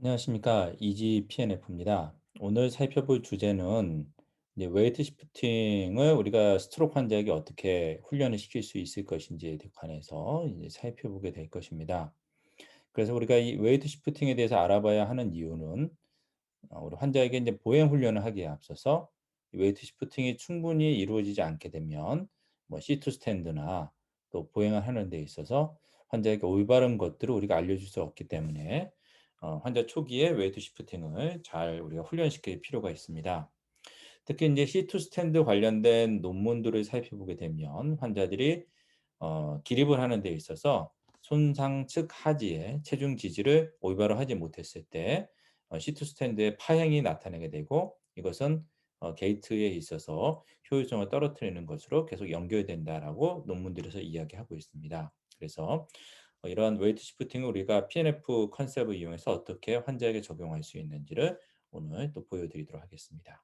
안녕하십니까. 이지 PNF입니다. 오늘 살펴볼 주제는 이제 웨이트 시프팅을 우리가 스트로크 환자에게 어떻게 훈련을 시킬 수 있을 것인지에 관해서 이제 살펴보게 될 것입니다. 그래서 우리가 이 웨이트 시프팅에 대해서 알아봐야 하는 이유는 우리 환자에게 이제 보행 훈련을 하기에 앞서서 이 웨이트 시프팅이 충분히 이루어지지 않게 되면 뭐 시트 스탠드나 또 보행을 하는 데 있어서 환자에게 올바른 것들을 우리가 알려줄 수 없기 때문에 환자 초기에 웨이트 시프팅을 잘 우리가 훈련시킬 필요가 있습니다. 특히 이제 시트 스탠드 관련된 논문들을 살펴보게 되면 환자들이 기립을 하는 데 있어서 손상 측 하지에 체중 지지를 올바로 하지 못했을 때 시트 스탠드의 파행이 나타나게 되고 이것은 게이트에 있어서 효율성을 떨어뜨리는 것으로 계속 연결된다라고 논문들에서 이야기하고 있습니다. 그래서 이러한 웨이트 시프팅을 우리가 PNF 컨셉을 이용해서 어떻게 환자에게 적용할 수 있는지를 오늘 또 보여드리도록 하겠습니다.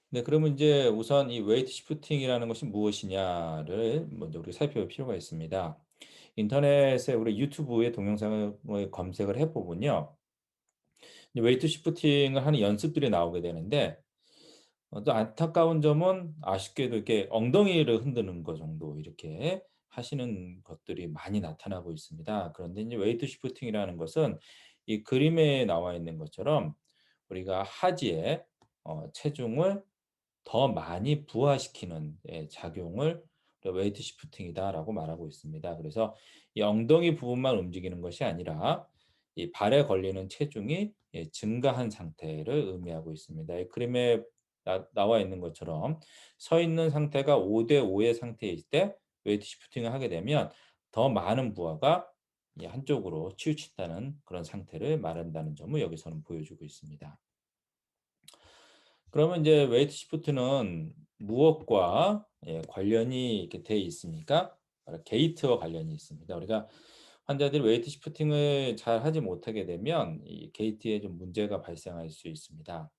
네, 그러면 이제 우선 이 웨이트 시프팅이라는 것이 무엇이냐를 먼저 우리가 살펴볼 필요가 있습니다. 인터넷에 우리 유튜브의 동영상을 검색을 해 보면요. 이 웨이트 시프팅을 하는 연습들이 나오게 되는데 또 안타까운 점은 아쉽게도 이렇게 엉덩이를 흔드는 거 정도 이렇게 하시는 것들이 많이 나타나고 있습니다. 그런데 이제 웨이트 시프팅이라는 것은 이 그림에 나와 있는 것처럼 우리가 하지에 체중을 더 많이 부하시키는 작용을 웨이트 시프팅이다라고 말하고 있습니다. 그래서 이 엉덩이 부분만 움직이는 것이 아니라 이 발에 걸리는 체중이 증가한 상태를 의미하고 있습니다. 이 그림에 나와 있는 것처럼 서 있는 상태가 5대 5의 상태일 때 웨이트 시프팅을 하게 되면 더 많은 부하가 이 한쪽으로 치우친다는 그런 상태를 말한다는 점을 여기서는 보여주고 있습니다. 그러면 이제 웨이트 시프트는 무엇과 관련이 이렇게 돼 있습니까? 바로 게이트와 관련이 있습니다. 우리가 환자들이 웨이트 시프팅을 잘 하지 못하게 되면 이 게이트에 좀 문제가 발생할 수 있습니다.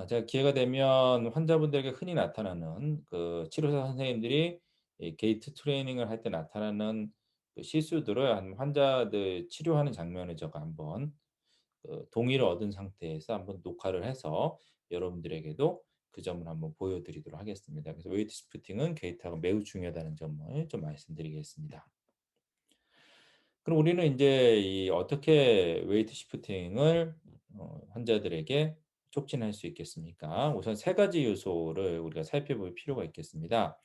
제가 기회가 되면 환자분들에게 흔히 나타나는 그 치료사 선생님들이 이 게이트 트레이닝을 할 때 나타나는 그 실수들을 한 환자들 치료하는 장면을 제가 한번 동의를 얻은 상태에서 한번 녹화를 해서 여러분들에게도 그 점을 한번 보여드리도록 하겠습니다. 그래서 웨이트 시프팅은 게이트하고 매우 중요하다는 점을 좀 말씀드리겠습니다. 그럼 우리는 인제 이 어떻게 웨이트 시프팅을 환자들에게 촉진할 수 있겠습니까? 우선 세 가지 요소를 우리가 살펴볼 필요가 있겠습니다.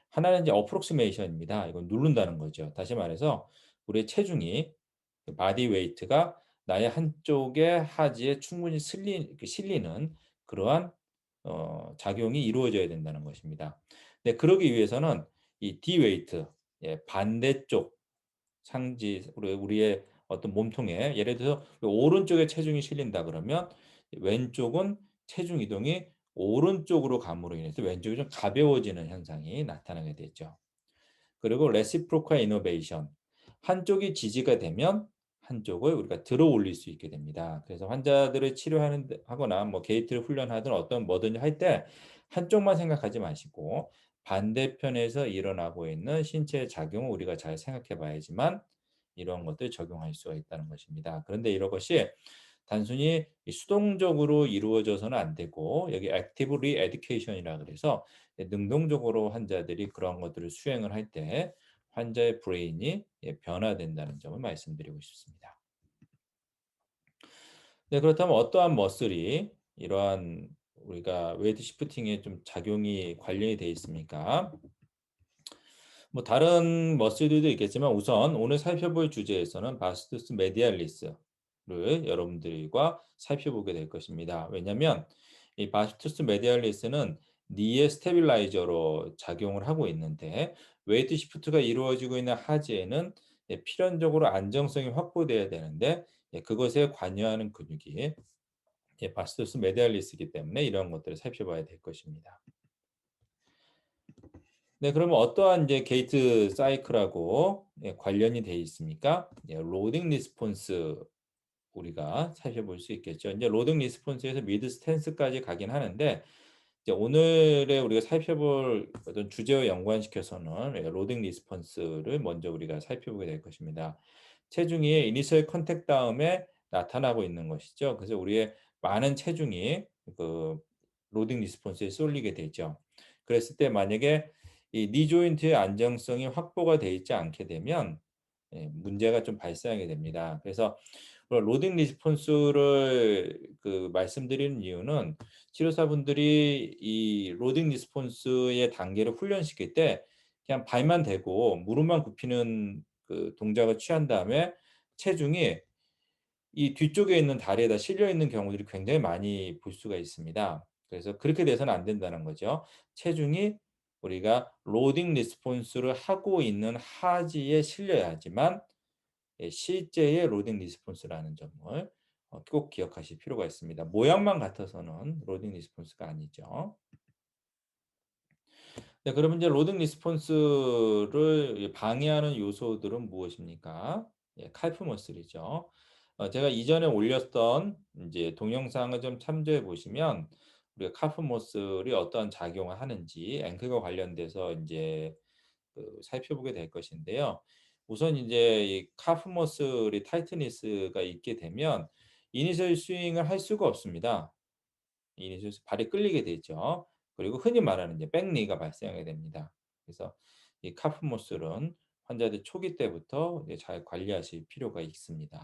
하나는 이제 approximation입니다. 이건 누른다는 거죠. 다시 말해서 우리의 체중이 그 바디 웨이트가 나의 한쪽의 하지에 충분히 실리는 그러한 작용이 이루어져야 된다는 것입니다. 네, 그러기 위해서는 이 D 웨이트, 반대쪽 상지 우리의 어떤 몸통에 예를 들어서 오른쪽에 체중이 실린다 그러면 왼쪽은 체중 이동이 오른쪽으로 감으로 인해서 왼쪽이 좀 가벼워지는 현상이 나타나게 되죠. 그리고 레시프로컬 이노베이션. 한쪽이 지지가 되면 한쪽을 우리가 들어 올릴 수 있게 됩니다. 그래서 환자들을 치료하는 데 하거나 뭐 게이트를 훈련하든 어떤 뭐든지 할 때 한쪽만 생각하지 마시고 반대편에서 일어나고 있는 신체의 작용을 우리가 잘 생각해 봐야지만 이런 것들 적용할 수가 있다는 것입니다. 그런데 이런 것이 단순히 이 수동적으로 이루어져서는 안 되고 여기 액티브 리에듀케이션이라 그래서 능동적으로 환자들이 그런 것들을 수행을 할 때 환자의 브레인이 변화된다는 점을 말씀드리고 싶습니다. 네, 그렇다면 어떠한 머슬이 이러한 우리가 웨이트 시프팅에 좀 작용이 관련이 돼 있습니까? 뭐 다른 머슬들도 있겠지만 우선 오늘 살펴볼 주제에서는 바스투스 메디알리스를 여러분들과 살펴보게 될 것입니다. 왜냐하면 이 바스투스 메디알리스는 니의 스테빌라이저로 작용을 하고 있는데 웨이트 시프트가 이루어지고 있는 하지에는 필연적으로 안정성이 확보돼야 되는데 그것에 관여하는 근육이 바스투스 메디알리스이기 때문에 이런 것들을 살펴봐야 될 것입니다. 네, 그러면 어떠한 이제 게이트 사이클하고 관련이 돼 있습니까? 로딩 리스폰스 우리가 살펴볼 수 있겠죠. 이제 로딩 리스폰스에서 미드 스탠스까지 가긴 하는데 이제 오늘의 우리가 살펴볼 어떤 주제와 연관시켜서는 로딩 리스폰스를 먼저 우리가 살펴보게 될 것입니다. 체중이 이니셜 컨택 다음에 나타나고 있는 것이죠. 그래서 우리의 많은 체중이 그 로딩 리스폰스에 쏠리게 되죠. 그랬을 때 만약에 이 니 조인트의 안정성이 확보가 되어 있지 않게 되면 문제가 좀 발생하게 됩니다. 그래서 로딩 리스폰스를 말씀드리는 이유는 치료사분들이 이 로딩 리스폰스의 단계를 훈련시킬 때 그냥 발만 대고 무릎만 굽히는 동작을 취한 다음에 체중이 이 뒤쪽에 있는 다리에다 실려 있는 경우들이 굉장히 많이 볼 수가 있습니다. 그래서 그렇게 돼서는 안 된다는 거죠. 체중이 우리가 로딩 리스폰스를 하고 있는 하지에 실려야지만 실제의 로딩 리스폰스라는 점을 꼭 기억하실 필요가 있습니다. 모양만 같아서는 로딩 리스폰스가 아니죠. 네, 그러면 이제 로딩 리스폰스를 방해하는 요소들은 무엇입니까? 칼프 머슬이죠. 제가 이전에 올렸던 인제 동영상을 좀 참조해 보시면 우리가 칼프 머슬이 어떤 작용을 하는지 앵클과 관련돼서 인제 살펴보게 될 것인데요. 우선 인제 이 칼프 머슬이 타이트니스가 있게 되면 이니셜 스윙을 할 수가 없습니다. 이니셜 발이 끌리게 되죠. 그리고 흔히 말하는 이제 백리가 발생하게 됩니다. 그래서 이 카프 머슬은 환자들 초기 때부터 이제 잘 관리하실 필요가 있습니다.